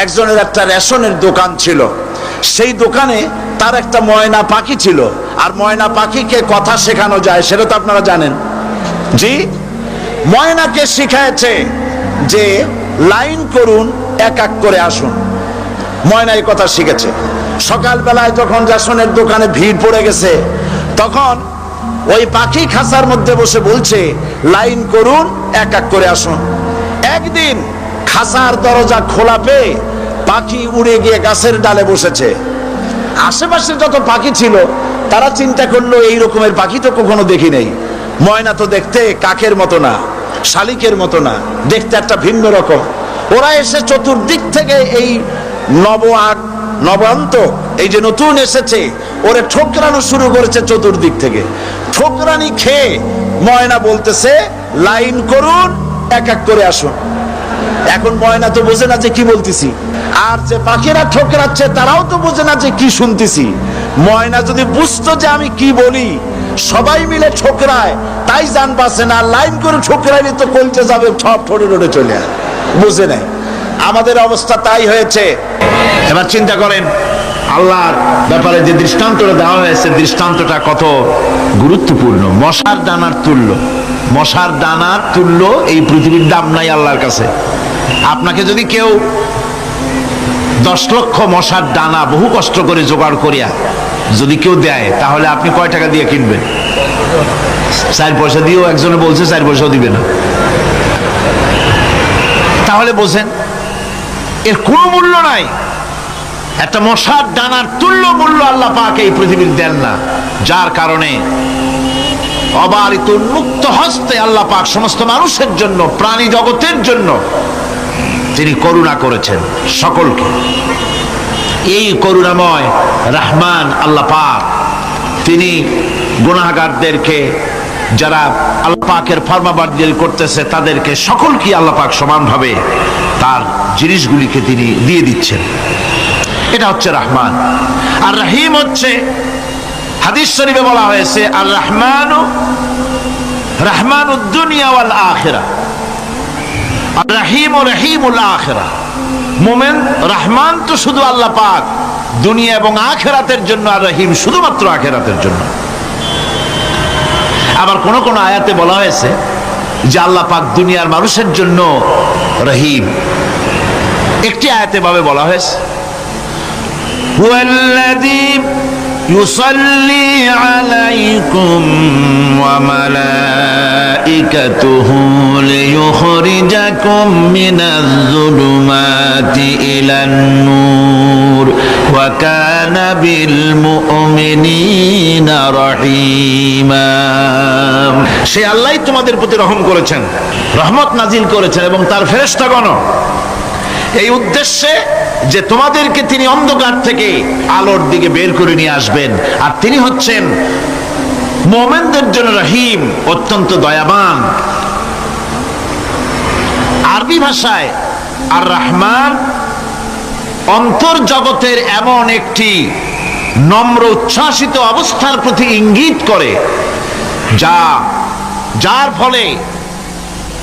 একজনের একটা রেশনের দোকান ছিল। সেই দোকানে তার একটা ময়না পাখি ছিল। আর ময়না পাখিকে কথা শেখানো যায়, সেটা তো আপনারা জানেন। জি, ময়নাকে শিখায়েছে যে লাইন করুন, এক এক করে আসুন। ময়না এই কথা শিখেছে। সকালবেলায় যখন রেশনের দোকানে ভিড় পড়ে গেছে, তখন ওই পাখি খাঁচার মধ্যে বসে বলছে লাইন করুন, এক এক করে আসুন। একদিন খাঁচার দরজা খোলা পেয়ে পাখি উড়ে গিয়ে গাছের ডালে বসেছে। আশেপাশে যত পাখি ছিল তারা চিন্তা করলো এই রকমের পাখি তো কখনো দেখি নেই। ময়না তো দেখতে কাকের মতো না, শালিকের মতো না, দেখতে একটা ভিন্ন রকম। ওরা এসে চতুর্দিক থেকে এই নবান্ত এই যে নতুন এসেছে ওরে ঠোকরানো শুরু করেছে চতুর্দিক থেকে। ঠোকরানি খেয়ে ময়না বলতেছে লাইন করুন, এক এক করে আসুন। এখন ময়না তো বোঝে না যে কি বলতেছি, আর যে পাখিরা ঠোকরাচ্ছে তারাও তো বোঝে না যে কি শুনতেছি। ময়না যদি বুঝতো যে আমি কি বলি, সবাই মিলে ঠোকরায়, তাই জান বাঁচে না। লাইন করে ঠোকরাইলে তো কলতে যাবে, সব ঠোঁটে ঠোঁটে চলে আসে, বুঝে নাই। আমাদের অবস্থা তাই হয়েছে। এবার চিন্তা করেন আল্লাহর ব্যাপারে যে দৃষ্টান্তটা দেওয়া হয়েছে, দৃষ্টান্তটা কত গুরুত্বপূর্ণ। মশার দানার তুল্য, মশার দানার তুল্য এই পৃথিবীর দাম নাই আল্লাহর কাছে। আপনাকে যদি কেউ 10 লক্ষ মশার দানা বহু কষ্ট করে জোগাড় করিয়া যদি কেউ দেয়, তাহলে আপনি কয় টাকা দিয়ে কিনবেন? 4 পয়সা দিয়েও একজনে বলছে 4 পয়সাও দিবে না। তাহলে বোঝেন এর কোনো মূল্য নাই। একটা মশার দানার তুল্য মূল্য আল্লাহ পাক এই পৃথিবীর দেন না, যার কারণে অবারিত উন্মুক্ত হস্তে আল্লাহ পাক সমস্ত মানুষের জন্য, প্রাণী জগতের জন্য তিনি করুণা করেছেন সকলকে। এই করুণাময় রহমান আল্লাহ পাক তিনি গুনাহগারদেরকে, যারা আল্লাহ পাকের ফরমাবরদারি করতেছে, তাদেরকে সকলকে আল্লাহ পাক সমানভাবে তার জিনিসগুলিকে তিনি দিয়ে দিচ্ছেন। এটা হচ্ছে রহমান। আর রহিম হচ্ছে, হাদিস শরীফে বলা হয়েছে আর রহমানু রহমানুদ দুনিয়া ওয়াল আখিরা, আর রহিম ও রহিমুল আখিরা। মুমিন রহমান তো শুধু আল্লাহ পাক দুনিয়া এবং আখিরাতের জন্য, আর রহিম শুধুমাত্র আখিরাতের জন্য। আবার কোন কোন আয়াতে বলা হয়েছে যে আল্লাহ পাক দুনিয়ার মানুষের জন্য রহিম। একটি আয়াতে ভাবে বলা হয়েছে হুয়াল্লাযী ইউসাল্লি আলাইকুম ওয়া মালাইকাতুহু লিয়ুখরিজাকুম মিনাজ যুলুমাতি ইলান নূর ওয়া কানা বিল মুমিনিনা রহিমা। সে আল্লাহই তোমাদের প্রতি রহম করেছেন, রহমত নাজিল করেছেন, এবং তার ফেরেশতাগণ এই উদ্দেশ্যে যে তোমাদেরকে তিনি অন্ধকার থেকে আলোর দিকে বের করে নিয়ে আসবেন। আর তিনি হচ্ছেন মুমিনদের জন্য রহিম, অত্যন্ত দয়াবান। আরবি ভাষায় আর রহমান অন্তর্জগতের এমন একটি নম্র উচ্ছ্বাসিত অবস্থার প্রতি ইঙ্গিত করে, যার ফলে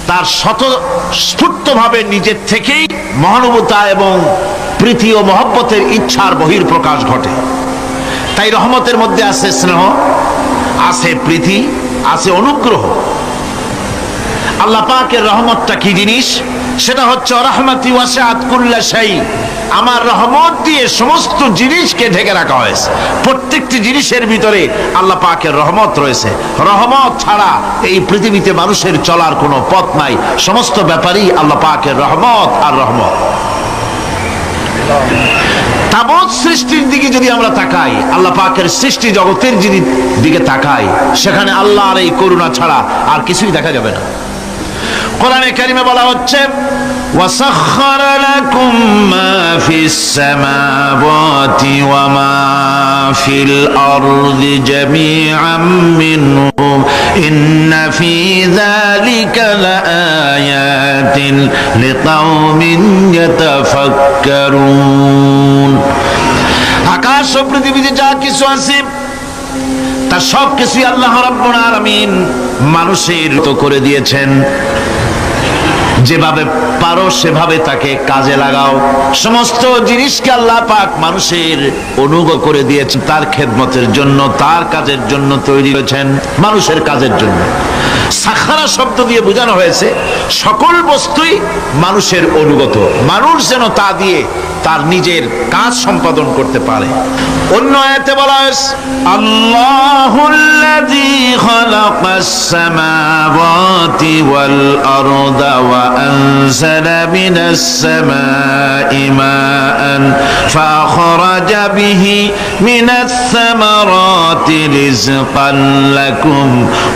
তার স্বতঃস্ফূর্তভাবে নিজের থেকেই মহানুভবতা এবং প্রীতি ও মহব্বতের ইচ্ছার বহির্প্রকাশ ঘটে। তাই রহমতের মধ্যে আছে স্নেহ, আছে প্রীতি, আছে অনুগ্রহ। আল্লাহ পাকের রহমতটা কি জিনিস? সেটা হচ্ছে রাহমাতি ওয়াসিআত কুল্লা শাই। আমার রহমত দিয়ে সমস্ত জিনিসকে ঢেকে রাখা হয়েছে। প্রত্যেকটি জিনিসের ভিতরে আল্লাহ পাকের রহমত রয়েছে। রহমত ছাড়া এই পৃথিবীতে মানুষের চলার কোনো পথ নাই। সমস্ত ব্যাপারই আল্লাহ পাকের রহমত আর রহমত। তাবৎ সৃষ্টির দিকে যদি আমরা তাকাই, আল্লাহ পাকের সৃষ্টি জগতের দিকে তাকাই, সেখানে আল্লাহর এই করুণা ছাড়া আর কিছুই দেখা যাবে না। কোরআনে কারিমে বলা হচ্ছে وَسَخَّرَ لَكُم مَّا فِي السَّمَاوَاتِ وَمَا فِي الْأَرْضِ جَمِيعًا مِّنْهُ إِنَّ فِي ذَلِكَ لَآيَاتٍ لِقَوْمٍ يَتَفَكَّرُونَ। আকাশ ও পৃথিবীতে যা কিছু আছে তার সব কিছুই আল্লাহ রাব্বুল আলামিন মানুষের তো করে দিয়েছেন। যেভাবে পারো সেভাবে তাকে কাজে লাগাও। সমস্ত জিনিসকে আল্লাহ পাক মানুষের অনুগ্রহ করে দিয়েছেন তার খেদমতের জন্য, তার কাজের জন্য তৈরি হয়েছেন, মানুষের কাজের জন্য। সাখারা শব্দ দিয়ে বোঝানো হয়েছে সকল বস্তুই মানুষের অনুগত, মানুষ যেন তা দিয়ে তার নিজের কাজ সম্পাদন করতে পারে। অন্য আয়াতে বলা হয়েছে আল্লাহুল্লাযী খালাকাস সামাওয়াতি ওয়াল আরদা ওয়া আনজালা মিনাস সামাই মাআন ফাখরাজা বিহি মিনাস সামারাতি রিজকান লাকুম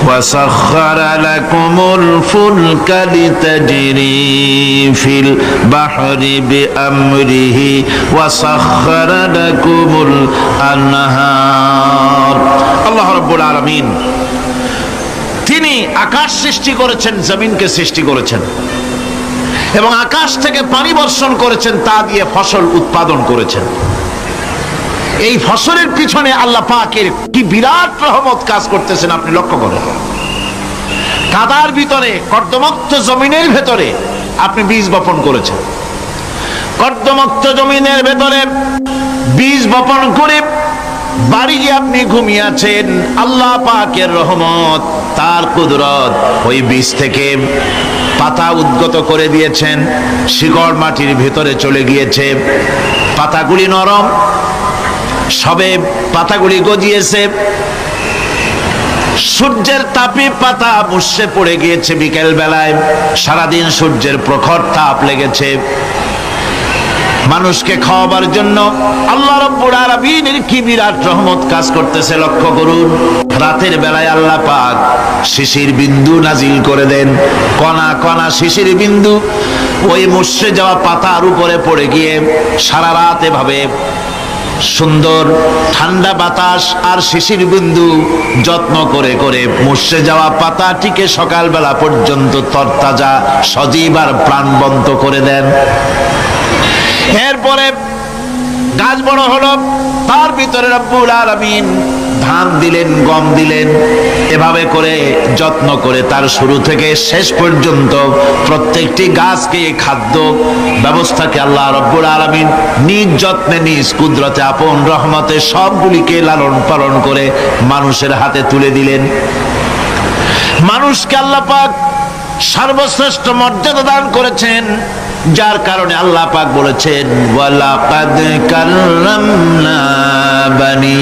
ওয়া সাখখারা লাকুমুল ফুলকা লিতাজরি ফিল বাহরি বিআমরিহি ওয়া সাখখারা লাকুমুল আনহার। আল্লাহ রাব্বুল আলামিন তিনি আকাশ সৃষ্টি করেছেন, জমিনকে সৃষ্টি করেছেন এবং আকাশ থেকে পানি বর্ষণ করেছেন, তা দিয়ে ফসল উৎপাদন করেছেন। এই ফসলের পিছনে আল্লাহ পাকের কি বিরাট রহমত কাজ করতেছেন আপনি লক্ষ্য করেন। কাদার ভিতরে, কর্দমাক্ত জমিনের ভেতরে আপনি বীজ বপন করেছেন, কর্দমাক্ত জমিনের ভেতরে বীজ বপন করে বাড়ি গিয়ে আপনি ঘুমিয়ে আছেন। আল্লাহ পাকের রহমত, তার কুদরত, ওই বীজ থেকে পাতা উদ্গত করে দিয়েছেন, শিকড় মাটির ভেতরে চলে গিয়েছে, পাতাগুলি নরম, সবে পাতাগুলি গজিয়েছে, সূর্যের তাপে পাতা মুষড়ে পড়ে গিয়েছে বিকেল বেলায়, সারাদিন সূর্যের প্রখর তাপ লেগেছে। মানুষকে খাওয়াবার জন্য আল্লাহ রাব্বুল আলামিনের কি বিরাট রহমত কাজ করতেছে লক্ষ্য করুন। রাতের বেলায় আল্লাহ পাক শিশির বিন্দু নাজিল করে দেন, কণা কণা শিশির বিন্দু ওই মুষড়ে যাওয়া পাতার উপরে পড়ে গিয়ে সারা রাত এভাবে সুন্দর ঠান্ডা বাতাস আর শিশির বিন্দু যত্ন করে করে মুষড়ে যাওয়া পাতাটিকে সকালবেলা পর্যন্ত তরতাজা, সজীব আর প্রাণবন্ত করে দেন। এরপরে গাছ বড় হলো, তার ভিতরে রব্বুল আলামিন ধান দিলেন, গম দিলেন, এভাবে করে যত্ন করে তার শুরু থেকে শেষ পর্যন্ত প্রত্যেকটি গাছকে খাদ্য ব্যবস্থাকে আল্লাহ রব্বুল আলামিন নিজ যত্নে, নিজ কুদরতে, আপন রহমতে সবগুলিকে লালন পালন করে মানুষের হাতে তুলে দিলেন। মানুষকে আল্লাহ পাক সর্বশ্রেষ্ঠ মর্যাদা দান করেছেন, যার কারণে আল্লাহ পাক বলেছেন ওয়ালাকাদ কাররামনা বানি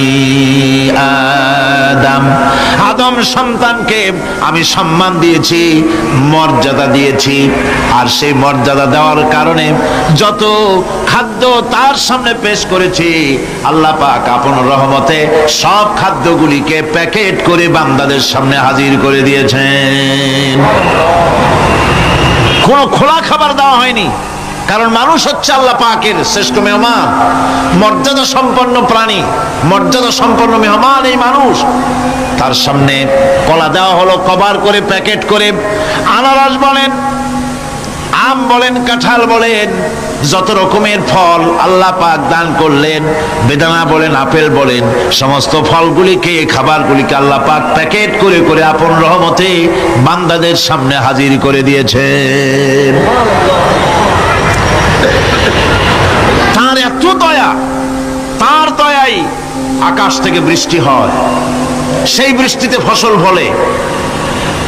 আদম, আদম সন্তানকে আমি সম্মান দিয়েছি, মর্যাদা দিয়েছি। আর সেই মর্যাদা দেওয়ার কারণে যত খাদ্য তার সামনে পেশ করেছি, আল্লাহ পাক আপন রহমতে সব খাদ্যগুলিকে প্যাকেট করে বান্দাদের সামনে হাজির করে দিয়েছেন। কোনো খোলা খাবার দেওয়া হয়নি, কারণ মানুষ হচ্ছে আল্লাহ পাকের শ্রেষ্ঠ মেহমান, মর্যাদা সম্পন্ন প্রাণী, মর্যাদা সম্পন্ন মেহমান এই মানুষ। তার সামনে কলা দেওয়া হলো কভার করে, প্যাকেট করে। আনারস বলেন, আম বলেন, কাঁঠাল বলেন, যত রকমের ফল আল্লাহ পাক দান করলেন, বেদানা বলেন, আপেল বলেন, সমস্ত ফলগুলিকে, খাবারগুলিকে আল্লাহ পাক প্যাকেট করে করে আপন রহমতে বান্দাদের সামনে হাজির করে দিয়েছেন। তার এত দয়া, তার দয়াই আকাশ থেকে বৃষ্টি হয়, সেই বৃষ্টিতে ফসল ফলে।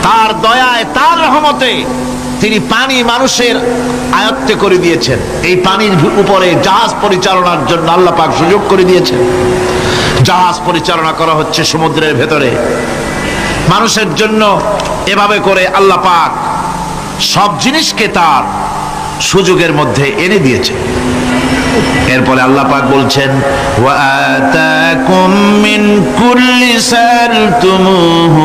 তার দয়ায়, তার রহমতে তিনি পানি মানুষের আয়ত্তে করে দিয়েছেন। এই পানির উপরে জাহাজ পরিচালনার জন্য আল্লাহ পাক সুযোগ করে দিয়েছেন। জাহাজ পরিচালনা করা হচ্ছে সমুদ্রের ভেতরে মানুষের জন্য। এভাবে করে আল্লাহ পাক সব জিনিসকে তার সুযোগের মধ্যে এনে দিয়েছে। এরপরে আল্লাহ পাক বলছেন ওয়া আতাকুম মিন কুল্লি সালতুমুহু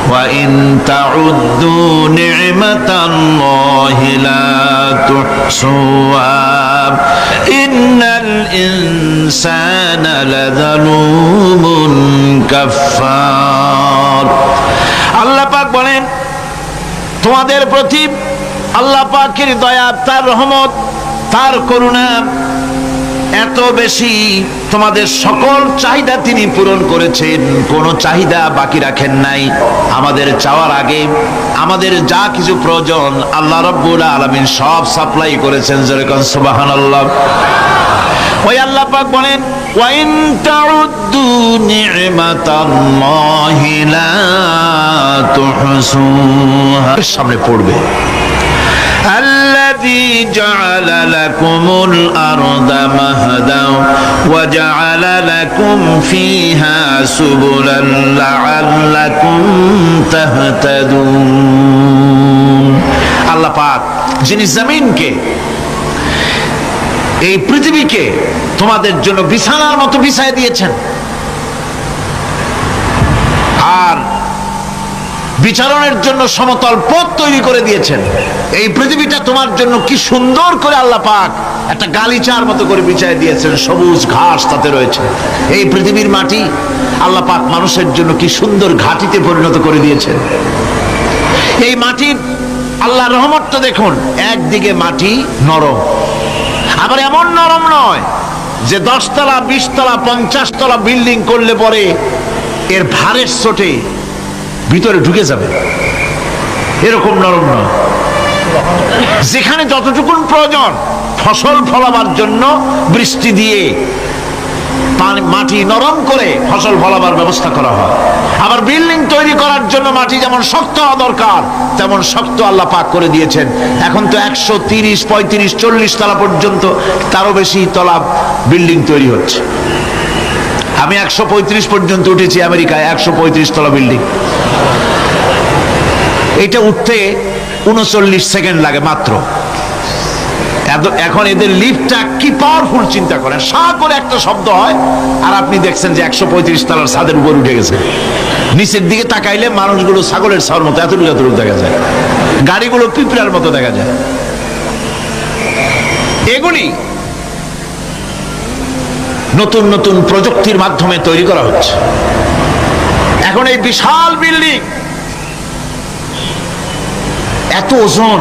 ওয়া ইন তাউদ্দু নি'মাতাল্লাহি লা তুহসুহা ইন্নাল ইনসানা লাযালুমুন কাফফার। আল্লাহ পাক বলেন তোমাদের প্রতি আল্লাহ পাকের দয়া, তার রহমত, তার করুণা এত বেশি তোমাদের সকল চাহিদা তিনি পূরণ করেছেন, কোনো চাহিদা বাকি রাখেন নাই। আমাদের চাওয়ার আগে আমাদের যা কিছু প্রয়োজন আল্লাহ রাব্বুল আলামিন সব সাপ্লাই করেছেন। যেরকম সুবহানাল্লাহ। ওই আল্লাহ পাক বলেন ওয়া ইন তাউদ্দু নি'মাতাল্লাহি লা তুহসুহা। সামনে পড়বে الذي جعل لكم الأرض مهدا وجعل لكم فيها سبلا لعلكم تهتدون। আল্লাহ পাক যিনি জমিনকে, এই পৃথিবীকে তোমাদের জন্য বিছানার মতো বিছায় দিয়েছেন, আর বিচারণের জন্য সমতল পথ তৈরি করে দিয়েছেন। এই পৃথিবীটা তোমার জন্য কি সুন্দর করে আল্লাহ পাক একটা গালিচার মতো করে বিছায় দিয়েছেন, সবুজ ঘাস তাতে রয়েছে। এই পৃথিবীর মাটি আল্লাহ পাক মানুষের জন্য কি সুন্দর ঘাটিতে পরিণত করে দিয়েছেন। এই মাটির আল্লাহ রহমতটা দেখুন, একদিকে মাটি নরম, আবার এমন নরম নয় যে 10 তলা 20 তলা 50 তলা বিল্ডিং করলে পরে এর ভারের চোটে ভিতরে ঢুকে যাবে, এরকম নরম নয়। যেখানে যতটুকুন প্রয়োজন ফসল ফলাবার জন্য বৃষ্টি দিয়ে মাটি নরম করে ফসল ফলাবার ব্যবস্থা করা হয়। আবার বিল্ডিং তৈরি করার জন্য মাটি যেমন শক্ত হওয়া দরকার তেমন শক্ত আল্লাহ পাক করে দিয়েছেন। এখন তো 130, 35, 40 তলা পর্যন্ত, তারও বেশি তলা বিল্ডিং তৈরি হচ্ছে। আমি 135 পর্যন্ত উঠেছি আমেরিকায়, 135 তলা বিল্ডিং। এটা উঠতে 39 সেকেন্ড লাগে মাত্র। এখন এদের লিফটটা কি পাওয়ারফুল চিন্তা করেন, সা করে একটা শব্দ হয় আর আপনি দেখছেন যে 135 তলার ছাদের উপর উঠে গেছে। নিচের দিকে তাকাইলে মানুষগুলো ছাগলের ছাওয়ার মতো এতটুকু এতটুকু দেখা যায়, গাড়িগুলো পিঁপড়ার মতো দেখা যায়। এগুলি নতুন নতুন প্রযুক্তির মাধ্যমে তৈরি করা হচ্ছে। এখন এই বিশাল বিল্ডিং, এত ওজন,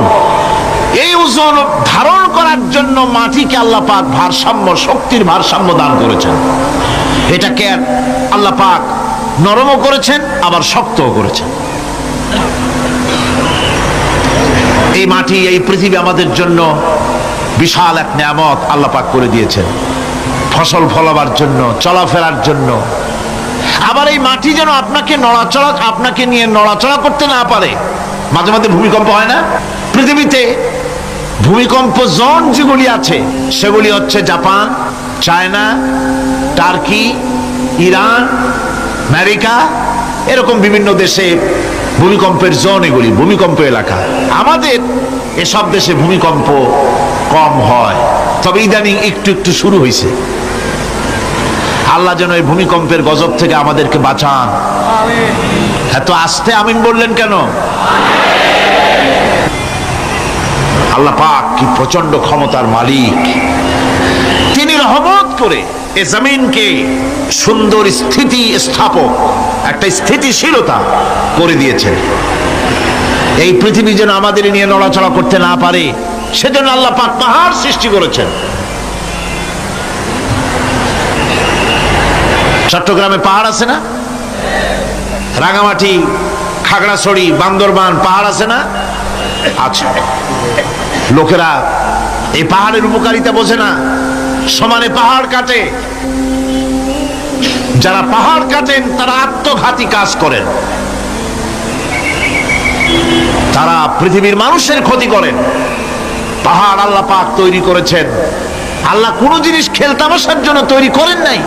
এই ওজন ধারণ করার জন্য মাটিকে আল্লাহ পাক ভারসাম্য, শক্তির ভারসাম্য দান করেছেন। এটাকে আল্লাহ পাক নরমও করেছেন আবার শক্তও করেছেন। এই মাটি, এই পৃথিবী আমাদের জন্য বিশাল এক নিয়ামত আল্লাহ পাক করে দিয়েছেন, ফসল ফলাবার জন্য, চলাফেরার জন্য। আবার এই মাটি যেন আপনাকে নিয়ে নড়াচড়া করতে না পারে। মাঝে মাঝে ভূমিকম্প হয় না? পৃথিবীতে ভূমিকম্প জোন যেগুলি আছে সেগুলি হচ্ছে Japan, China, turkey, Iran, America, এরকম বিভিন্ন দেশে ভূমিকম্পের জোন, এগুলি ভূমিকম্প এলাকা। আমাদের এসব দেশে ভূমিকম্প কম হয়, তবে ইদানিং একটু একটু শুরু হয়েছে। আল্লাহ যেন এই ভূমিকম্পের গজব থেকে আমাদেরকে বাঁচান। এত আস্তে আমিন বললেন কেন? আল্লাহ পাক কি প্রচন্ড ক্ষমতার মালিক। তিনি রহমত করে এ জমিনকে সুন্দর স্থিতি স্থাপক, একটা স্থিতিশীলতা করে দিয়েছেন। এই পৃথিবী যেন আমাদের নিয়ে নড়াচড়া করতে না পারে সেজন্য আল্লাহ পাক পাহাড় সৃষ্টি করেছেন। চট্টগ্রামে পাহাড় আছে না? রাঙামাটি, খাগড়াছড়ি, বান্দরবান পাহাড় আছে না? আছে। লোকেরা এই পাহাড়ের উপকারিতা বোঝে না, সমানে পাহাড় কাটে। যারা পাহাড় কাটেন তারা আত্মঘাতী কাজ করেন, তারা পৃথিবীর মানুষের ক্ষতি করেন। পাহাড় আল্লাহ পাক তৈরি করেছেন। আল্লাহ কোনো জিনিস খেলতামাশার জন্য তৈরি করেন নাই।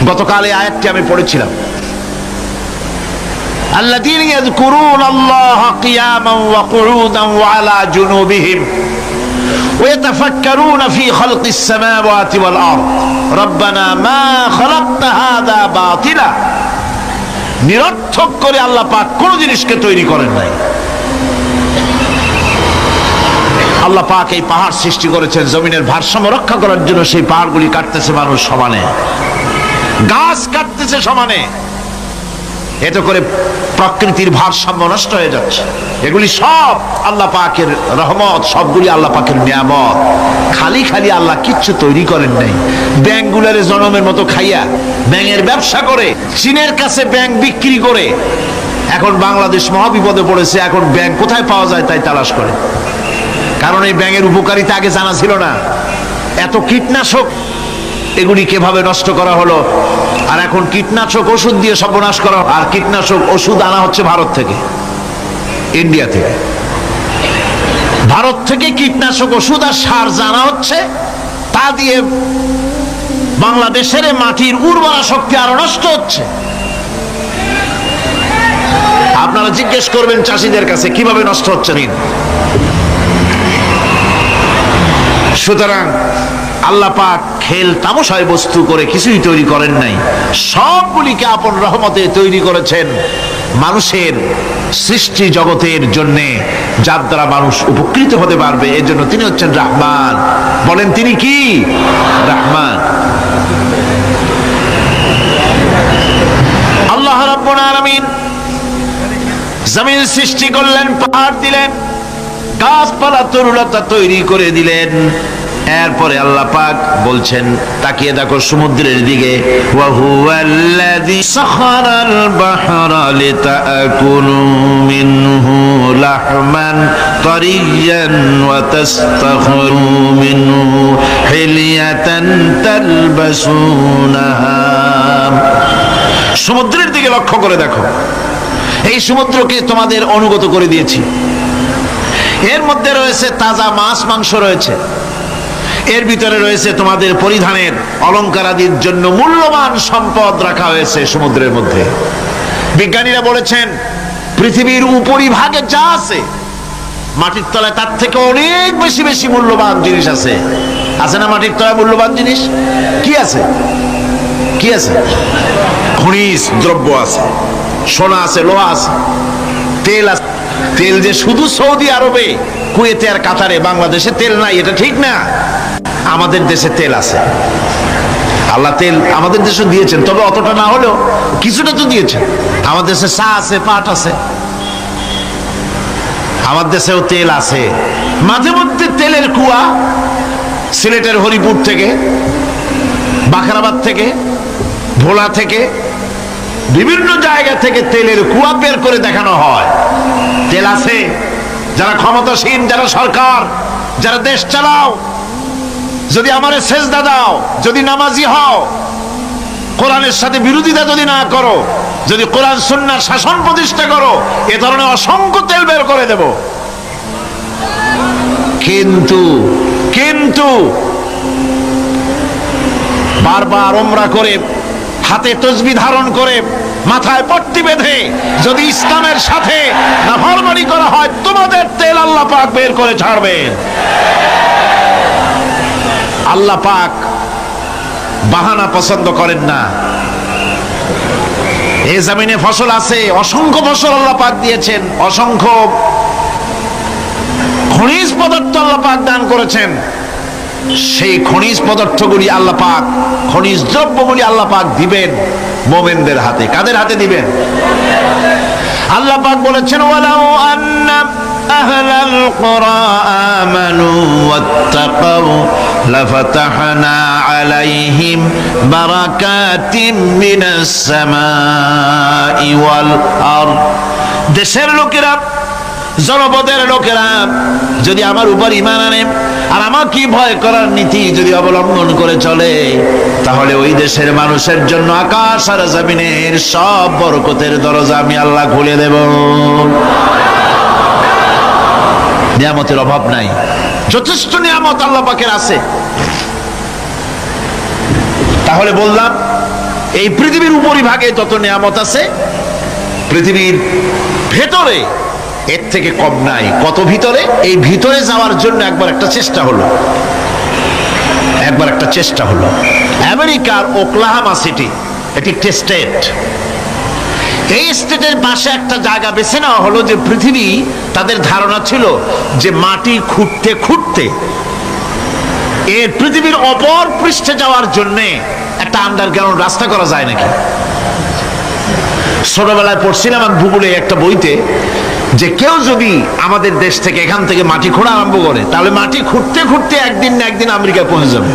গতকাল এই আয়াতটি আমি পড়েছিলাম, الذين يذكرون الله قياما وقعودا وعلى جنوبهم ويتفكرون في خلق السماوات والأرض ربنا ما خلقت هذا باطلا। নিরর্থক করে আল্লাহ পাক কোন জিনিসকে তৈরি করেন নাই। আল্লাহ পাক এই পাহাড় সৃষ্টি করেছেন জমিনের ভারসাম্য রক্ষা করার জন্য। সেই পাহাড়গুলি কাটতেছে মানুষ সমানে, গাছ কাটতেছে সমানে। এতে করে প্রকৃতির ভারসাম্য নষ্ট হয়ে যাচ্ছে। এগুলি সব আল্লাহ পাকের রহমত, সবগুলি আল্লাহ পাকের নিয়ামত। খালি খালি আল্লাহ কিচ্ছু তৈরি করেন নাই। ব্যাংকগুলারে জনমের মতো খাইয়া ব্যাঙের ব্যবসা করে, চীনের কাছে ব্যাংক বিক্রি করে এখন বাংলাদেশ মহাবিপদে পড়েছে। এখন ব্যাংক কোথায় পাওয়া যায় তাই তালাশ করে, কারণ এই ব্যাঙের উপকারিতা আগে জানা ছিল না। এত কীটনাশক এগুলি কিভাবে নষ্ট করা হলো, আর এখন কীটনাশক ওষুধ দিয়ে সর্বনাশ করা। আর কীটনাশক ওষুধ আনা হচ্ছে ভারত থেকে, ইন্ডিয়া থেকে। ভারত থেকে কীটনাশক ওষুধ আর সার জানা হচ্ছে, তা দিয়ে বাংলাদেশের মাটির উর্বরা শক্তি আরো নষ্ট হচ্ছে। আপনারা জিজ্ঞেস করবেন চাষীদের কাছে কিভাবে নষ্ট হচ্ছে নিন। সুতরাং আল্লাহ পাক খেল তামাশায় বস্তু করে কিছুই তৈরি করেন নাই, সবগুলিকে আপন রহমতে তৈরি করেছেন মানুষের সৃষ্টি জগতের জন্য, যার দ্বারা মানুষ উপকৃত হতে পারবে। এর জন্য তিনি হচ্ছেন রহমান। বলেন তিনি কি? রহমান। আল্লাহ রাব্বুল আলামিন জমিন সৃষ্টি করলেন, পাহাড় দিলেন, গাছপালা তরুলতা তৈরি করে দিলেন। এরপরে আল্লাহ পাক বলছেন, তাকিয়ে দেখো সমুদ্রের দিকে, ওয়া হুয়াল্লাযী সাখারাল বাহরা লিতাকুলু মিনহু লাহমান তারিয়ান ওয়া তাস্তাখিরু মিনহু হিলিয়াতান তালবাসুনাহা। সমুদ্রের দিকে লক্ষ্য করে দেখো, এই সমুদ্রকে তোমাদের অনুগত করে দিয়েছি। এর মধ্যে রয়েছে তাজা মাছ মাংস রয়েছে, এর ভিতরে রয়েছে তোমাদের পরিধানের অলংকার আদির জন্য মূল্যবান সম্পদ রাখা হয়েছে সমুদ্রের মধ্যে। বিজ্ঞানীরা বলেছেন পৃথিবীর উপরিভাগে যা আছে মাটির তলায় তার থেকে অনেক বেশি বেশি মূল্যবান জিনিস আছে। আছে না মাটির তলায় মূল্যবান জিনিস? কি আছে? কি আছে? খনিজ দ্রব্য আছে, সোনা আছে, লোহা আছে, তেল আছে। তেল যে শুধু সৌদি আরবে, কুয়েতে আর কাতারে, বাংলাদেশে তেল নাই এটা ঠিক না। আমাদের দেশে তেল আছে, আল্লাহ তেল আমাদের দেশে দিয়েছেন, তবে অতটা না হলেও কিছুটা তো দিয়েছেন। আমাদের দেশে চা আছে, পাট আছে, আমার দেশেও তেল আছে। মাঝে মধ্যে তেলের কুয়া সিলেটের হরিপুর থেকে, বাখরাবাদ থেকে, ভোলা থেকে, বিভিন্ন জায়গা থেকে তেলের কুয়া বের করে দেখানো হয়। তেল আছে। যারা ক্ষমতাসীন, যারা সরকার, যারা দেশ চালাও, যদি আমারে সেজদা দাও, যদি নামাজি হও, কোরআনের সাথে বিরোধিতা যদি না করো, যদি কোরআন সুন্নাহর শাসন প্রতিষ্ঠা করো, এ ধরনের অসংখ্য তেল বের করে দেব। কিন্তু কিন্তু বারবার উমরা করে, হাতে তসবিহ ধারণ করে, মাথায় পট্টি বেঁধে যদি ইসলামের সাথে নাফরমানি করা হয়, তোমাদের তেল আল্লাহ পাক বের করে ছাড়বেন। আল্লাহ পাক বাহানা পছন্দ করেন না। এই জমিনে ফসল আছে, অসংখ্য ফসল আল্লাহ পাক দিয়েছেন, অসংখ্য খনিজ পদার্থ আল্লাহ পাক দান করেছেন। সেই খনিজ পদার্থগুলি আল্লাহ পাক, খনিজ দ্রব্যগুলি আল্লাহ পাক দিবেন মুমিনদের হাতে। কাদের হাতে দিবেন? আল্লাহ পাক বলেছেন, ওয়ালাউ আন্না আহলাল কুরা আমানু ওয়াত্তাকাউ লাফাতাহনা আলাইহিম বারাকাতিম মিনাস সামাই ওয়াল আরদ। দেশের লোকেরা, জনপদের লোকেরা যদি আমার উপর ঈমান আনে আর আমাকে ভয় করার নীতি যদি অবলম্বন করে চলে, তাহলে ওই দেশের মানুষের জন্য আকাশ আর জমিনের সব বরকতের দরজা আমি আল্লাহ খুলে দেব। নিয়ামতের অভাব নাই, যথেষ্ট নিয়ামত আল্লাহ পাকের আছে। তাহলে বললাম, এই পৃথিবীর উপরিভাগে যত নিয়ামত আছে, পৃথিবীর ভেতরে এর থেকে কম নাই। কত ভিতরে? এই ভিতরে যাওয়ার জন্য একবার একটা চেষ্টা হলো। আমেরিকার ওকলাহামা সিটি, এটি একটি স্টেট। এই স্টেটের পাশে একটা জায়গা বেছে নেওয়া হলো, যে পৃথিবী, তাদের ধারণা ছিল যে মাটি খুঁড়তে খুঁড়তে এর পৃথিবীর অপর পৃষ্ঠে যাওয়ার জন্য একটা আন্ডারগ্রাউন্ড রাস্তা করা যায় নাকি। ছোটবেলায় পড়ছিলাম আমি ভূগোলে একটা বইতে, যে কেউ যদি আমাদের দেশ থেকে এখান থেকে মাটি খোঁড়া আরম্ভ করে, তাহলে মাটি খুঁড়তে খুঁড়তে একদিন না একদিন আমেরিকায় পৌঁছে যাবে।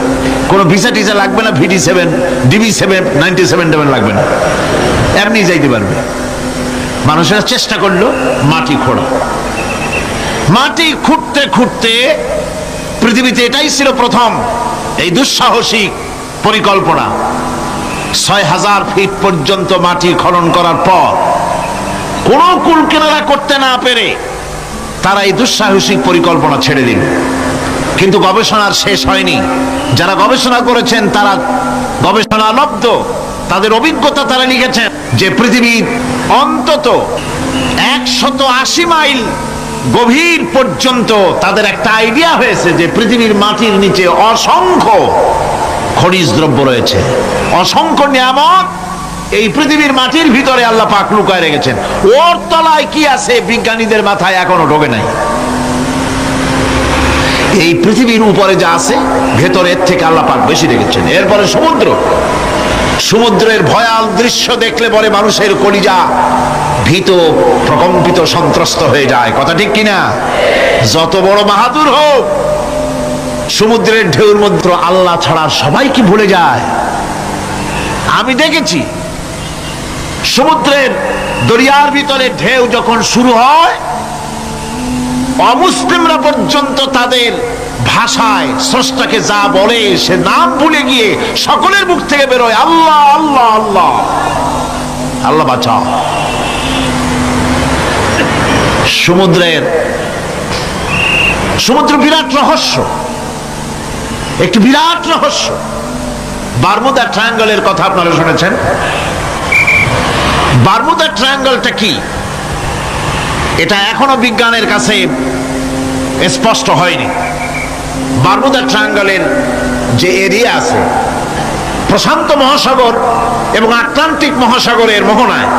কোনো ভিসা টিসা লাগবে না, VD7 DB7 97 লাগবে না, এমনি যাইতে পারবে। মানুষেরা চেষ্টা করলো মাটি খোঁড়া। মাটি খুঁড়তে খুঁড়তে পৃথিবীতে এটাই ছিল প্রথম এই দুঃসাহসিক পরিকল্পনা। 6000 ফিট পর্যন্ত মাটি খনন করার পর কোন কুল কিনারা করতে না পেরে তারা এই দুঃসাহসিক পরিকল্পনা ছেড়ে দিল। কিন্তু গবেষণার শেষ হয়নি। যারা গবেষণা করেছেন তারা গবেষণালব্ধ, তাদের অভিজ্ঞতা তারা লিখেছেন যে পৃথিবীর অন্তত 180 মাইল গভীর পর্যন্ত তাদের একটা আইডিয়া হয়েছে যে পৃথিবীর মাটির নিচে অসংখ্য খনিজ দ্রব্য রয়েছে, অসংখ্য নিয়ামত এই পৃথিবীর মাটির ভিতরে আল্লাহ পাক লুকায় রেখেছেন। ওর তলায় কি আছে বিজ্ঞানীদের মাথায় এখনো ঢোকে নাই। এই পৃথিবীর উপরে যা আছে ভেতরের থেকে আল্লাহ পাক বেশি রেখেছেন। এরপরে সমুদ্র, সমুদ্রের ভয়াল দৃশ্য দেখলে পরে মানুষের কলিজা ভীত, প্রকম্পিত, সন্ত্রস্ত হয়ে যায়। কথা ঠিক কিনা? যত বড় বাহাদুর হোক, সমুদ্রের ঢেউর মধ্যে আল্লাহ ছাড়া সবাই কি ভুলে যায়? আমি দেখেছি সমুদ্রের দরিয়ার ভিতরে ঢেউ যখন শুরু হয়, অমুসলিমরা পর্যন্ত তাদের ভাষায় স্রষ্টাকে যা বলে সে নাম ভুলে গিয়ে সকলের মুখ থেকে বেরোয় আল্লাহ আল্লাহ আল্লাহ, আল্লাহ বাঁচাও। সমুদ্র বিরাট রহস্য, একটি বিরাট রহস্য। বারমুদা ট্রায়াঙ্গলের কথা আপনারা শুনেছেন। বারমুদা ট্রায়াঙ্গলটা কি, এটা এখনো বিজ্ঞানের কাছে স্পষ্ট হয়নি। বারমুদা ট্রায়াঙ্গলের যে এরিয়া আছে, প্রশান্ত মহাসাগর এবং আটলান্টিক মহাসাগরের মোহনায়,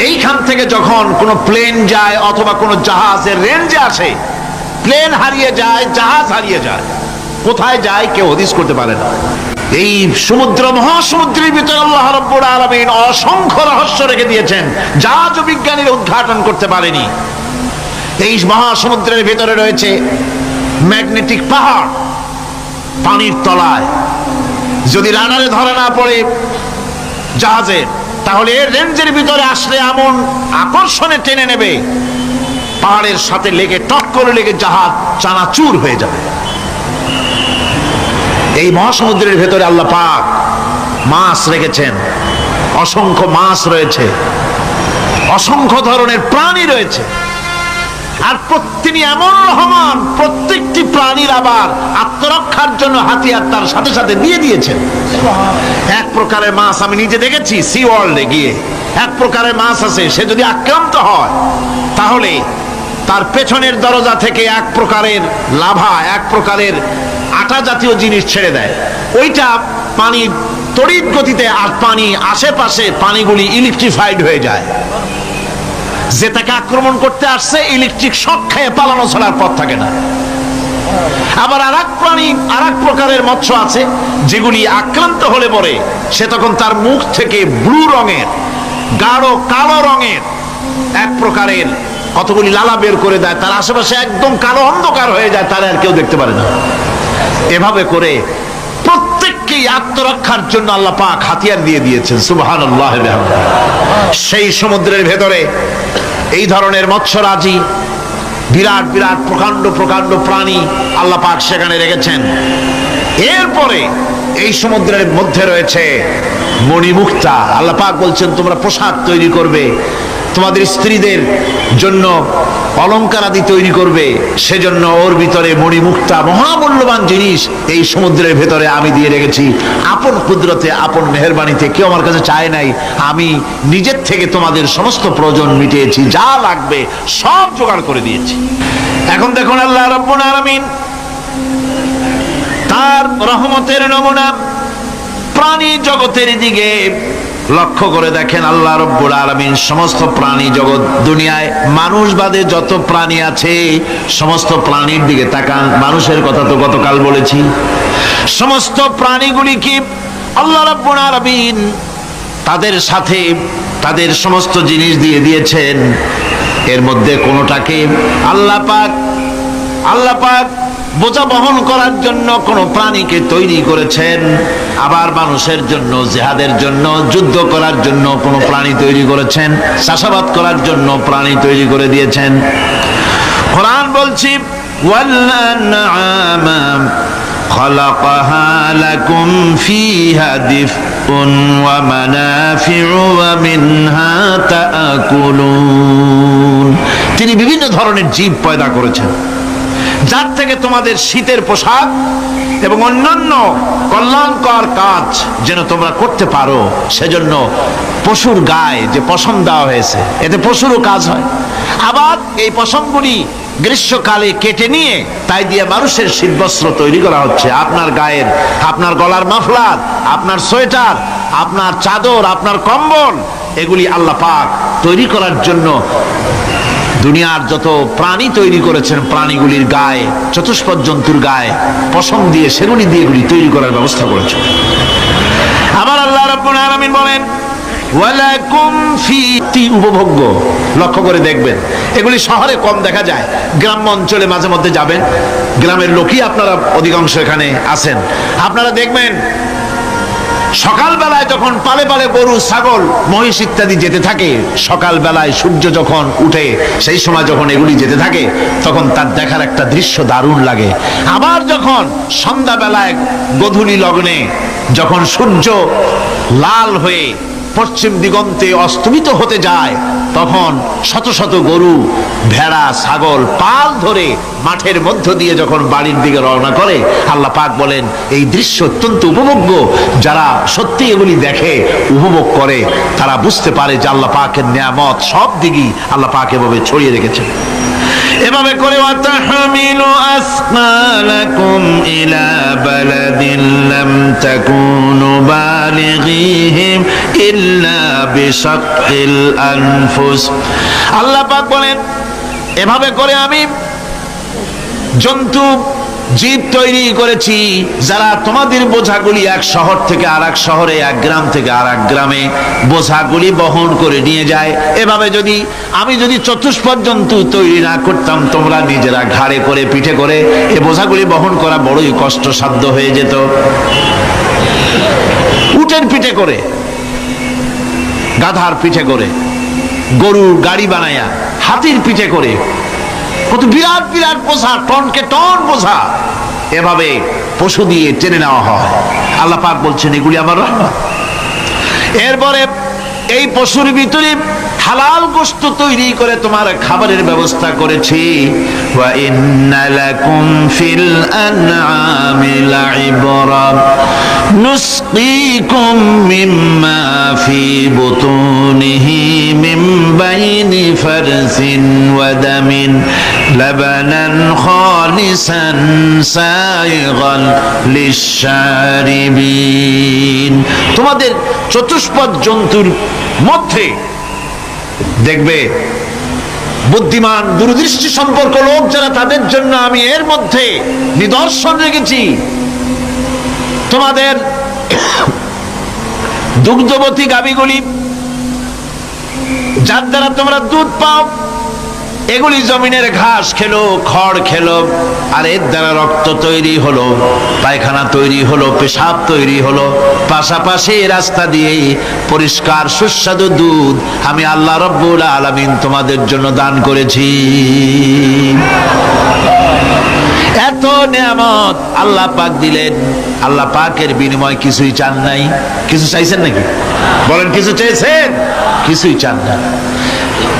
এইখান থেকে যখন কোনো প্লেন যায় অথবা কোনো জাহাজের রেঞ্জে আসে, প্লেন হারিয়ে যায়, জাহাজ হারিয়ে যায়, কোথায় যায় কেউ হদিস করতে পারে না। এই সমুদ্র, মহাসমুদ্রের ভিতরে আল্লাহ রাব্বুল আলামিন অসংখ্য রহস্য রেখে দিয়েছেন যা আজ বিজ্ঞানীরা উদ্ঘাটন করতে পারেনি। এই মহাসমুদ্রের ভিতরে রয়েছে ম্যাগনেটিক পাহাড় পানির তলায়। যদি রাডারে ধরা না পড়ে জাহাজের, তাহলে এর রেঞ্জের ভিতরে আসলে এমন আকর্ষণে টেনে নেবে, পাহাড়ের সাথে লেগে টক্কর লেগে জাহাজ চানাচুর হয়ে যাবে। এই মহাসমুদ্রের ভেতরে আল্লাহ পাক মাছ রেখেছেন, অসংখ্য মাছ রয়েছে, অসংখ্য ধরনের প্রাণী রয়েছে। আর তিনি এমন রহমান, প্রত্যেকটি প্রাণীর আবার আত্মরক্ষার জন্য হাতিয়ার তার সাথে সাথে দিয়ে দিয়েছেন। এক প্রকারের মাছ আমি নিজে দেখেছি সি ওয়ার্ল্ডে গিয়ে, এক প্রকারের মাছ আছে, সে যদি আক্রান্ত হয় তাহলে তার পেছনের দরজা থেকে এক প্রকারের লাভা, এক প্রকারের আটা জাতীয় জিনিস ছেড়ে দেয়। ওইটা পানি তড়িৎ গতিতে, আর পানি আশেপাশে পানিগুলি ইলেকট্রিফাইড হয়ে যায়। যে তাকে আক্রমণ করতে আসছে ইলেকট্রিক শক খেয়ে পালানো ছাড়ার পথ থাকে না। আবার আরেক প্রাণী, আরেক প্রকারের মৎস্য আছে যেগুলি আক্রান্ত হলে পরে সে তখন তার মুখ থেকে ব্লু রঙের, গাঢ় কালো রঙের এক প্রকারের কতগুলি লালা বের করে দেয়, তার আশেপাশে একদম কালো অন্ধকার হয়ে যায়, তারা আর কেউ দেখতে পারে না। এভাবে করে প্রত্যেককেই আত্মরক্ষার জন্য আল্লাহ পাক হাতিয়ার দিয়ে দিয়েছেন। সুবহানাল্লাহ। সেই সমুদ্রের ভেতরে এই ধরনের মৎস্যরাজি, বিরাট বিরাট প্রকাণ্ড প্রকাণ্ড প্রাণী আল্লাহ পাক সেখানে রেখেছেন। এরপরে এই সমুদ্রের মধ্যে রয়েছে মণিমুক্তা। আল্লাহ পাক বলছেন তোমরা পোশাক তৈরি করবে, তোমাদের স্ত্রীদের জন্য অলংকার আদি তৈরি করবে, সেজন্য ওর ভিতরে মণিমুক্তা মহামূল্যবান জিনিস এই সমুদ্রের ভেতরে আমি দিয়ে রেখেছি। আপন কুদরতে, আপন মেহেরবানিতে, কেউ আমার কাছে চায় নাই, আমি নিজের থেকে তোমাদের সমস্ত প্রয়োজন মিটিয়েছি, যা লাগবে সব জোগাড় করে দিয়েছি। এখন দেখুন আল্লাহ রাব্বুল আলামিন তার রহমতের নমুনা প্রাণী জগতের দিকে লক্ষ্য করে দেখেন। আল্লাহ রাব্বুল আলামিন সমস্ত প্রাণী জগৎ, দুনিয়ায় মানুষ বাদে যত প্রাণী আছে সমস্ত প্রাণীর দিকে তাকান। মানুষের কথা তো গতকাল বলেছি। সমস্ত প্রাণীগুলি কি আল্লাহ রাব্বুল আলামিন তাদের সাথে তাদের সমস্ত জিনিস দিয়ে দিয়েছেন। এর মধ্যে কোনোটাকে আল্লাহ পাক বোঝা বহন করার জন্য কোন প্রাণীকে তৈরি করেছেন, আবার মানুষের জন্য, জিহাদের জন্য, যুদ্ধ করার জন্য কোন প্রাণী তৈরি করেছেন, চাষাবাদ করার জন্য প্রাণী তৈরি করে দিয়েছেন। কোরআন বলছি ওয়াল-আনআমা খালাকাহা লাকুম ফিহা দিফউন ওয়া মানাফিউ ওয়া মিনহা তাআকুলুন। তিনি বিভিন্ন ধরনের জীব পয়দা করেছেন, যার থেকে তোমাদের শীতের পোশাক এবং অন্যান্য কল্যাণকর কাজ যেন তোমরা করতে পারো, সেজন্য পশুর গায়ে যে পশম দেওয়া হয়েছে, এতে পশুরও কাজ হয়। আবার এই পশমগুলি গ্রীষ্মকালে কেটে নিয়ে তাই দিয়ে মানুষের শীতবস্ত্র তৈরি করা হচ্ছে। আপনার গায়ের, আপনার গলার মাফলার, আপনার সোয়েটার, আপনার চাদর, আপনার কম্বল, এগুলি আল্লাহ পাক তৈরি করার জন্য দুনিয়ার যত প্রাণী তৈরি করেছেন, প্রাণীগুলির গায়ে, চতুষ্পদ জন্তুর গায়ে পশম দিয়ে, সেগুলি দিয়ে এগুলি তৈরি করার ব্যবস্থা করেছেন। আবার আল্লাহ রাব্বুল আলামিন বলেন ওয়ালাকুম ফি উপভোগ্য। লক্ষ্য করে দেখবেন, এগুলি শহরে কম দেখা যায়, গ্রাম্য অঞ্চলে মাঝে মধ্যে যাবেন, গ্রামের লোকই আপনারা অধিকাংশ এখানে আছেন, আপনারা দেখবেন সকাল বেলায় যখন পালে পালে গরু, ছাগল, মহিষ ইত্যাদি যেতে থাকে, সকাল বেলায় সূর্য যখন উঠে সেই সময় যখন এগুলি যেতে থাকে, তখন তার দেখার একটা দৃশ্য দারুণ লাগে। আবার যখন সন্ধ্যা বেলায় গোধূলি লগ্নে যখন সূর্য লাল হয়ে পশ্চিম দিগন্তে অস্তমিত হতে যায়, তখন শত শত গরু, ভেড়া, ছাগল পাল ধরে মাঠের মধ্য দিয়ে যখন বাড়ির দিকে রওনা করে, আল্লাহ পাক বলেন এই দৃশ্য অত্যন্ত উপভোগ্য। যারা সত্যি এগুলি দেখে, উপভোগ করে, তারা বুঝতে পারে যে আল্লাহ পাকের নিয়ামত সব দিকই আল্লাহ পাক এভাবে ছড়িয়ে রেখেছেন। এভাবে করে ওয়াতাহমিলু আসকালাকুম ইলা বালাদিন লাম তাকুনু বালিগিহিম ইল্লা বিশাক্কিল আনফুস। আল্লাহ পাক বলেন এভাবে করে আমি জন্তু, জীব তৈরি করেছি যারা তোমাদের বোঝাগুলি এক শহর থেকে আর এক শহরে, এক গ্রাম থেকে আর এক গ্রামে বোঝাগুলি বহন করে নিয়ে যায়। এভাবে আমি যদি চতুষ্পদ জন্তু তৈরি না করতাম, তোমরা নিজেরা ঘাড়ে করে, পিঠে করে এ বোঝাগুলি বহন করা বড়ই কষ্টসাধ্য হয়ে যেত। উটের পিঠে করে, গাধার পিঠে করে, গরুর গাড়ি বানায়া, হাতির পিঠে করে, কত বিরাট বিরাট বোঝা, টনকে টন বোঝা এভাবে পশু দিয়ে টেনে নেওয়া হয়। আল্লাহ পাক বলছেন এগুলি আমার রহমত। এরপরে এই পশুর ভিতরে হালাল গোশত তৈরি করে তোমার খাবারের ব্যবস্থা করেছি। ওয়া ইন্না লাকুম ফিল আনআমি লাইবরা নুসকিকুম মিম্মা ফি বুতুনিহি মিন বাইনি ফারসিন ওয়া দামিন লাবানান খালিসান সাইগান লিশ-শারিবিন। তোমাদের চতুষ্পদ জন্তুর মধ্যে দেখবে বুদ্ধিমান, দূরদৃষ্টি সম্পর্ক লোক যারা, তাদের জন্য আমি এর মধ্যে নিদর্শন রেখেছি। তোমাদের দুগ্ধবতী গাভীগুলি, যার দ্বারা তোমরা দুধ পাও, এগুলি জমিনের ঘাস খেলো, খড় খেলো, আর এর দ্বারা রক্ত তৈরি হলো, পায়খানা তৈরি হলো, পেশাব তৈরি হলো, পাশাপাশি রাস্তা দিয়ে পরিষ্কার সুস্বাদু দুধ আমি আল্লাহ রাব্বুল আলামিন তোমাদের জন্য দান করেছি। এত নিয়ামত আল্লাহ পাক দিলেন, আল্লাহ পাকের বিনিময় কিছুই চান নাই। কিছু চাইছেন নাকি? বলেন কিছু চেয়েছেন? কিছুই চান না।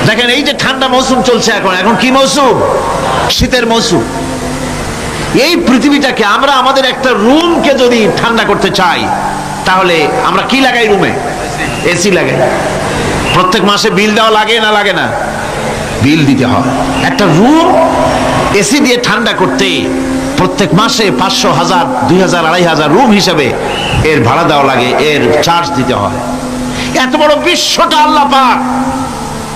দেখেন এই যে ঠান্ডা মৌসুম চলছে, এখন কি মৌসুম? শীতের মৌসুম। এই পৃথিবীটাকে আমরা, আমাদের একটা রুমকে যদি ঠান্ডা করতে চাই, তাহলে আমরা কি লাগাই? রুমে এসি লাগাই। প্রত্যেক মাসে বিল দেওয়া লাগে না লাগে না? বিল দিতে হয়। একটা রুম এসি দিয়ে ঠান্ডা করতে প্রত্যেক মাসে 500, 1000, 2000, 2500 রুম হিসাবে এর ভাড়া দেওয়া লাগে, এর চার্জ দিতে হয়। এত বড় বিশ্বটা আল্লাহ পাক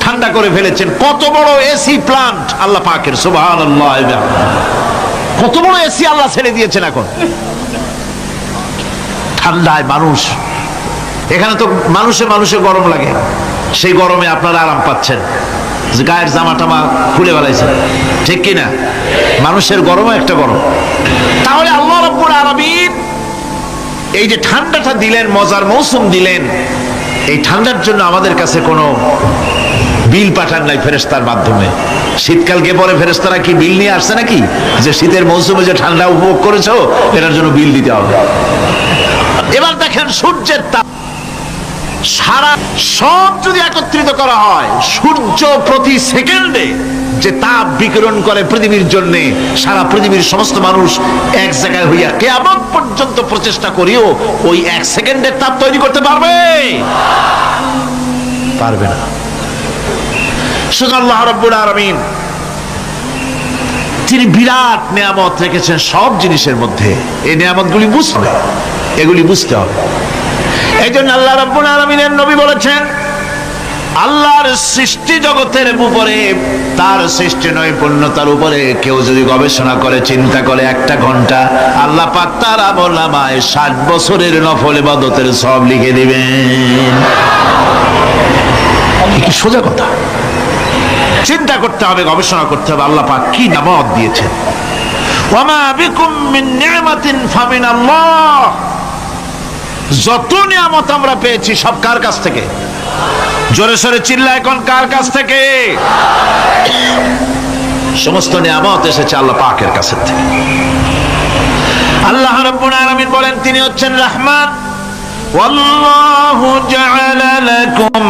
ঠান্ডা করে ফেলেছেন। কত বড় এসি প্লান্ট আল্লাহ পাকের, সুবহানাল্লাহ। কত বড় এসি আল্লাহ ছেড়ে দিয়েছেন। এখন ঠান্ডায় মানুষ এখানে তো মানুষে মানুষে গরম লাগে, সেই গরমে আপনারা আরাম পাচ্ছেন, যে গায়ের জামা টামা খুলে বেলাইছে, ঠিক কিনা? মানুষের গরমও একটা গরম। তাহলে আল্লাহ রাব্বুল আলামিন এই যে ঠান্ডাটা দিলেন, মজার মৌসুম দিলেন, এই ঠান্ডার জন্য আমাদের কাছে কোনো বিল পাঠান নাই ফেরেশতার মাধ্যমে। শীতকাল গিয়ে পরে ফেরেশতারা কি বিল নিয়ে আসছে নাকি, যে শীতের মৌসুমে যে ঠান্ডা উপভোগ করেছো এটার জন্য বিল দিতে হবে? এবার দেখেন সূর্যের তাপ, সারা সব যদি একত্রিত করা হয়, সূর্য প্রতি সেকেন্ডে যে তাপ বিকিরণ করে পৃথিবীর জন্য, সারা পৃথিবীর সমস্ত মানুষ এক জায়গায় হইয়া কিয়ামত পর্যন্ত প্রচেষ্টা করিও ওই এক সেকেন্ডের তাপ তৈরি করতে পারবে? পারবে না। শুধু আল্লাহ রাব্বুল আলামিন তিনি বিরাট নিয়ামত রেখেছেন সব জিনিসের মধ্যে। এই নিয়ামতগুলি বুঝতে হবে, এগুলি বুঝতে হবে। এই জন্য আল্লাহ রাব্বুল আলামিনের নবী বলেছেন, আল্লাহর সৃষ্টি জগতের উপরে, তার সৃষ্টি নৈপুণ্যতার উপরে কেউ যদি গবেষণা করে, চিন্তা করে একটা ঘন্টা, আল্লাহ পাক তার আমলনামায় 60 বছরের নফল ইবাদতের সব লিখে দিবেন। কি সোজা কথা। চিন্তা করতে হবে, গবেষণা করতে হবে আল্লাহ পাক কি নিয়ামত দিয়েছেন। ওয়ামা বিকুম মিন নি'মাতিন ফামিনাল্লাহ। যত নিয়ামত আমরা পেয়েছি সব কার কাছ থেকে? জোরে সোরে চিল্লায় কোন কার কাছ থেকে? সমস্ত নিয়ামত এসেছে আল্লাহ পাকের কাছ থেকে। আল্লাহ রাব্বুল আলামিন বলেন তিনি হচ্ছেন রহমান। ওয়াল্লাহু জাআলা লাকুম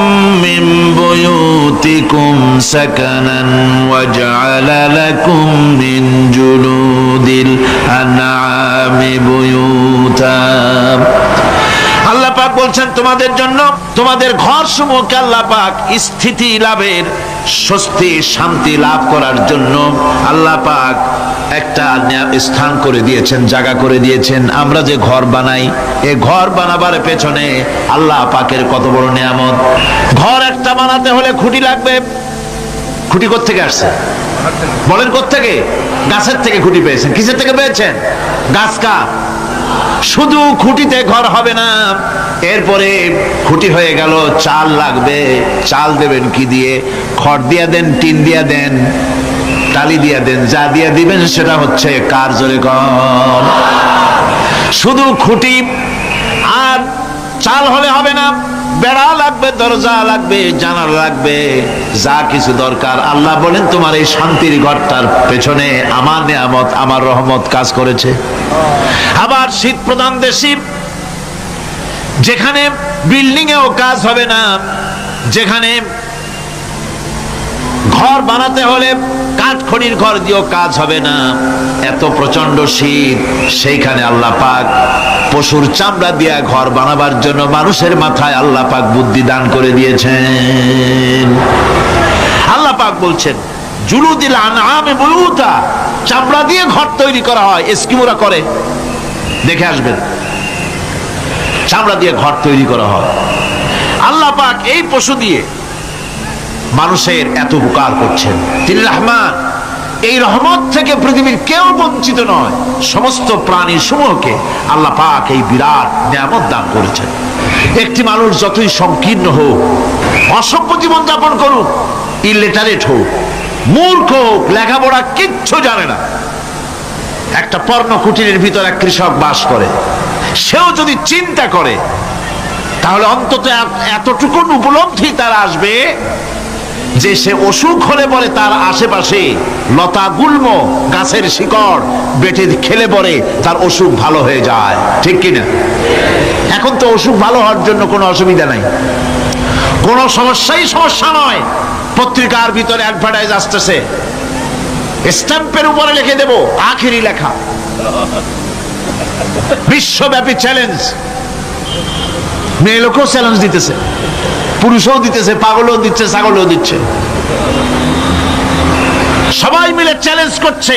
মিন বুয়ুতিকুম সাকানান ওয়া জাআলা লাকুম মিন জুলুদিল আনআমি বুয়ুতা। আল্লাহ পাক বলছেন তোমাদের জন্য তোমাদের ঘর সমূহকে আল্লাহ পাক স্থিতি লাভের, স্বস্তি শান্তি লাভ করার জন্য আল্লাহ পাক একটা স্থান করে দিয়েছেন, জায়গা করে দিয়েছেন। আমরা যে ঘর বানাই, এই ঘর বানাবার পেছনে আল্লাহ পাকের কত বড় নিয়ামত। ঘর একটা বানাতে হলে খুঁটি লাগবে। খুঁটি কোত্থেকে আসছে বলেন? কোত্থেকে? গাছের থেকে খুঁটি পেয়েছেন। কিসের থেকে পেয়েছেন? গাছ কা। শুধু খুঁটিতে ঘর হবে না, এরপরে খুঁটি হয়ে গেল, চাল লাগবে। চাল দেবেন কি দিয়ে? খড় দিয়া দেন, টিন দিয়া দেন, টালি দিয়া দেন, যা দিয়া দিবেন সেটা হচ্ছে কার? জোরে কম। শুধু খুঁটি আর চাল হলে হবে না, বেড়া লাগবে, দরজা লাগবে, জানালা লাগবে, যা কিছু দরকার। আল্লাহ বলেন তোমার এই শান্তির ঘরটার পেছনে আমার নিয়ামত, আমার রহমত কাজ করেছে। আবার শীত প্রধান দেশে যেখানে বিল্ডিং এও কাজ হবে না, যেখানে ঘর বানাতে হলে কাঠখড়ির ঘর দিয়েও কাজ হবে না, এত প্রচন্ড শীত, সেইখানে আল্লাহ পাক পশুর চামড়া দিয়ে ঘর বানাবার জন্য মানুষের মাথায় আল্লাহ পাক বুদ্ধি দান করে দিয়েছেন। আল্লাহ পাক বলছেন জুলুদিল আনআমি বুয়ুতা, চামড়া দিয়ে ঘর তৈরি করা হয়। এস্কিমোরা করে, দেখে আসবেন, চামড়া দিয়ে ঘর তৈরি করা হয়। আল্লাহ পাক এই পশু দিয়ে মানুষের এত উপকার করছেন। তিনি রহমান। এই রহমত থেকে পৃথিবীর কেউ বঞ্চিত নয়। সমস্ত প্রাণী সমূহকে আল্লাহ পাক এই বিরাট নিয়ামত দান করেছেন। একটি মানুষ যতই সংকীর্ণ হোক, অসভ্য জীবন যাপন করুক, ইলিটারেট হোক, মূর্খ হোক, লেখাপড়া কিচ্ছু জানে না, একটা পর্ণ কুটিরের ভিতর এক কৃষক বাস করে, সেও যদি চিন্তা করে তাহলে অন্তত এতটুকু উপলব্ধি তার আসবে যে সে অসুখ হলে পরে তার আশেপাশে লতা গুল্ম গাছের শিকড় বেটে খেলে পরে তার অসুখ ভালো হয়ে যায়, ঠিক কিনা? এখন তো অসুখ ভালো হওয়ার জন্য কোনো অসুবিধা নাই, কোনো সমস্যা নয়। পত্রিকার ভিতরে অ্যাডভার্টাইজ আসতেছে, স্ট্যাম্পের উপরে লিখে দেব আখেরি লেখা, বিশ্বব্যাপী চ্যালেঞ্জ। মেয়ে লোকও চ্যালেঞ্জ দিতেছে, পুরুষও দিতেছে, পাগলও দিচ্ছে, ছাগলও দিচ্ছে, সবাই মিলে চ্যালেঞ্জ করছে।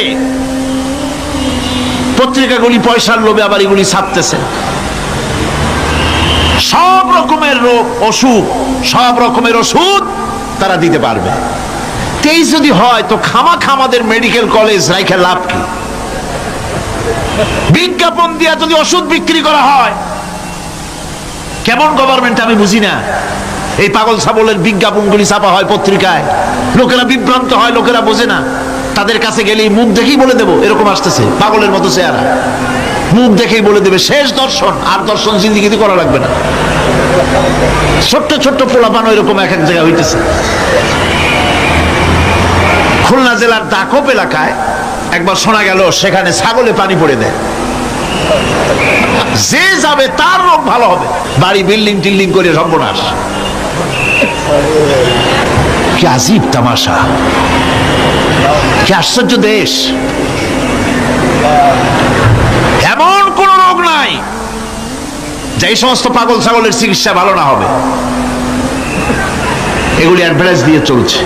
পত্রিকাগুলি পয়সার লোভে আবার এগুলি ছাপতেছে। সব রকমের রোগ, অসুখ, সব রকমের ওষুধ তারা দিতে পারবে। তেই যদি হয় তো খামাখা আমাদের মেডিকেল কলেজ রাইখা লাভ কি? বিজ্ঞাপন দিয়া যদি ওষুধ বিক্রি করা হয় কেমন গভর্নমেন্ট আমি বুঝি না। এই পাগল ছাগলের বিজ্ঞাপনগুলি ছাপা হয় পত্রিকায়, লোকেরা বিভ্রান্ত হয়, লোকেরা বোঝে না। তাদের কাছে গেলেই মুখ দেখেই বলে দেবো এরকম আসতেছে, পাগলের মতো চেহারা, মুখ দেখেই বলে দেবে শেষ দর্শন, আর দর্শন জিন্দিগিতে করা লাগবে না। ছোট্ট ছোট্ট পোলাপানো এরকম এক এক জায়গায় হইতেছে। খুলনা জেলার দাকপ এলাকায় একবার শোনা গেল সেখানে ছাগলে পানি পড়ে দেয়, যে যাবে তার রোগ ভালো হবে, বাড়ি বিল্ডিং টিল্ডিং করে সর্বনাশ। কি আজীব তামাশা, কি আশ্চর্য দেশ। এমন কোন রোগ নাই যে এই সমস্ত পাগল ছাগলের চিকিৎসা ভালো না হবে। এগুলি অ্যাডভার্টাইজ দিয়ে চলছে।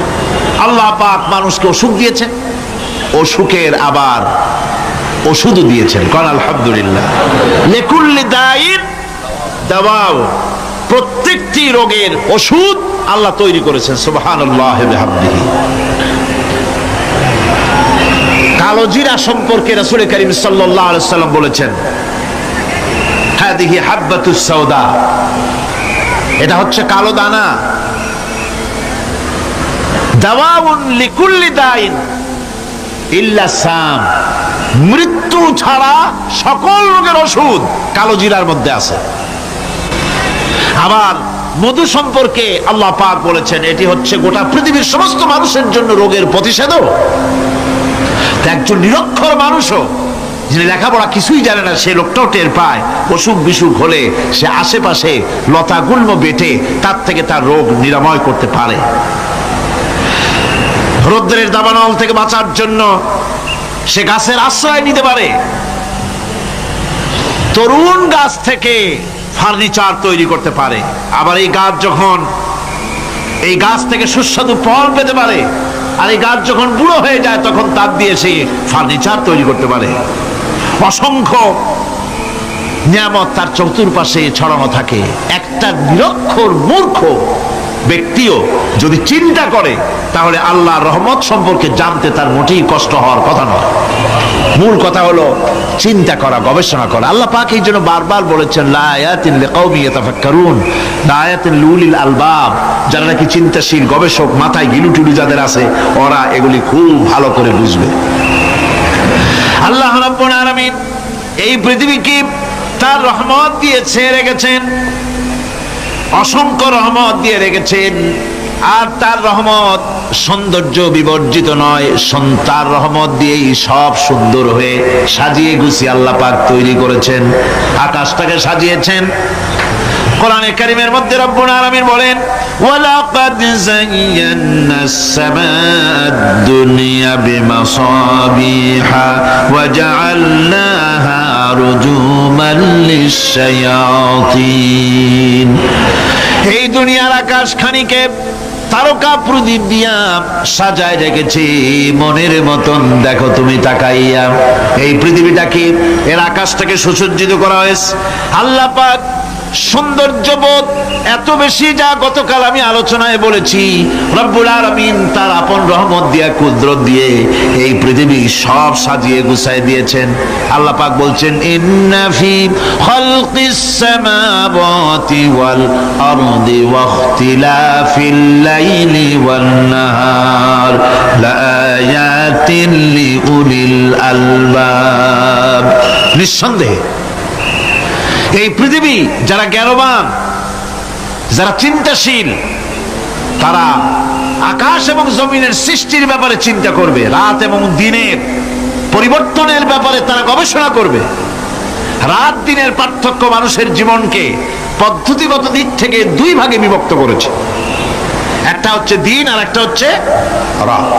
আল্লাহ পাক মানুষকে অসুখ দিয়েছেন, অসুখের আবার ওষুধও দিয়েছেন। কোন আলহামদুলিল্লাহ। লিকুল্লি দাইন দাওয়াও, প্রত্যেকটি রোগের ওষুধ আল্লাহ তৈরি করেছেন। সুবহানাল্লাহ ওয়া বিহামদিহি। কালো জিরা সম্পর্কে রাসূল করিম সাল্লাল্লাহু আলাইহি ওয়াসাল্লাম বলেছেন, হাদিহি হাব্বাতুস সাওদা, এটা হচ্ছে কালো দানা। দাওয়াউন লিকুল্লি দাইন ইল্লা সাম, মৃত্যু ছাড়া সকল রোগের ওষুধ কালো জিরার মধ্যে আছে। আবার মধু সম্পর্কে আল্লাহ পাক বলেছেন, এটি হচ্ছে গোটা পৃথিবীর সমস্ত মানুষের জন্য রোগের প্রতিষেধক। একজন নিরক্ষর মানুষও, যিনি লেখাপড়া কিছুই জানে না, সে লোকটাও টের পায় অসুখ বিসুখ হলে সে আশেপাশে লতা গুল্ম বেটে তার থেকে তার রোগ নিরাময় করতে পারে। রৌদ্রের দাবানল থেকে বাঁচার জন্য সে গাছের আশ্রয় নিতে পারে। তরুণ গাছ থেকে ফার্নিচার তৈরি করতে পারে। আবার এই গাছ যখন, এই গাছ থেকে সুস্বাদু ফল পেতে পারে, আর এই গাছ যখন বুড়ো হয়ে যায় তখন তার দিয়ে সে ফার্নিচার তৈরি করতে পারে। অসংখ্য নিয়ামত তার চতুর্পাশে ছড়ানো থাকে। একটা নিরক্ষর মূর্খ ব্যক্তিও যদি চিন্তা করে তাহলে আল্লাহর রহমত সম্পর্কে জানতে তার মোটেই কষ্ট হওয়ার কথা নয়। মূল কথা হলো চিন্তা করা, গবেষণা করা। আল্লাহ পাক এই জন্য বারবার বলেছেন, লা আয়াতিন লিকাউমি ইয়াতাফাক্কারুন, লা আয়াতিন লিউলিল আলবাব, যারা নাকি চিন্তাশীল গবেষক, মাথায় গিলুটুলু যাদের আছে, ওরা এগুলি খুব ভালো করে বুঝবে। আল্লাহ রাব্বুল আলামিন এই পৃথিবীকে তার রহমত দিয়ে ছেড়ে রেখেছেন, অসংখ্য রহমত দিয়ে রেখেছেন। আর তার রহমত সৌন্দর্য বিবর্জিত নয়, তার রহমত দিয়েই সব সুন্দর হয়ে সাজিয়ে গুছিয়ে আল্লাহ পাক তৈরি করেছেন। আকাশটাকে সাজিয়েছেন। কোরআনে কারীমের মধ্যে রব্বুল আলামিন বলেন, ওয়ালাকাদ যায়্যানাস সামাআদ দুনিয়া বিমাসাবিহা ওয়া জাআলনাহা রুজুমান লিশ-শায়াতিন। এই দুনিয়ার আকাশ খানিকে তারকা প্রদীপ দিয়া সাজায় রেখেছি মনের মতন। দেখো তুমি তাকাইয়া, এই পৃথিবীটাকে, এর আকাশটাকে সুসজ্জিত করা হয়েছে। আল্লাহ পাক সৌন্দর্যবোধ এত বেশি, যা গতকাল আমি আলোচনায় বলেছি, রব্বুল আলামিন তার আপন রহমত দিয়া, কুদরত দিয়ে এই পৃথিবী সব সাজিয়ে গুছায় দিয়েছেন। আল্লাহ পাক বলছেন, ইন্না ফি খালকিস সামাওয়াতি ওয়াল আরদি ওয়া ইখতিলাফিল লাইলি ওয়ান নাহার লাআয়াতিন লিউলিল আলবাব। নিঃসন্দেহে এই পৃথিবী, যারা জ্ঞানবান, যারা চিন্তাশীল, তারা আকাশ এবং জমিনের সৃষ্টির ব্যাপারে চিন্তা করবে, রাত এবং দিনের পরিবর্তনের ব্যাপারে তারা গবেষণা করবে। রাত দিনের পার্থক্য মানুষের জীবনকে পদ্ধতিগত দিক থেকে দুই ভাগে বিভক্ত করেছে। একটা হচ্ছে দিন আর একটা হচ্ছে রাত।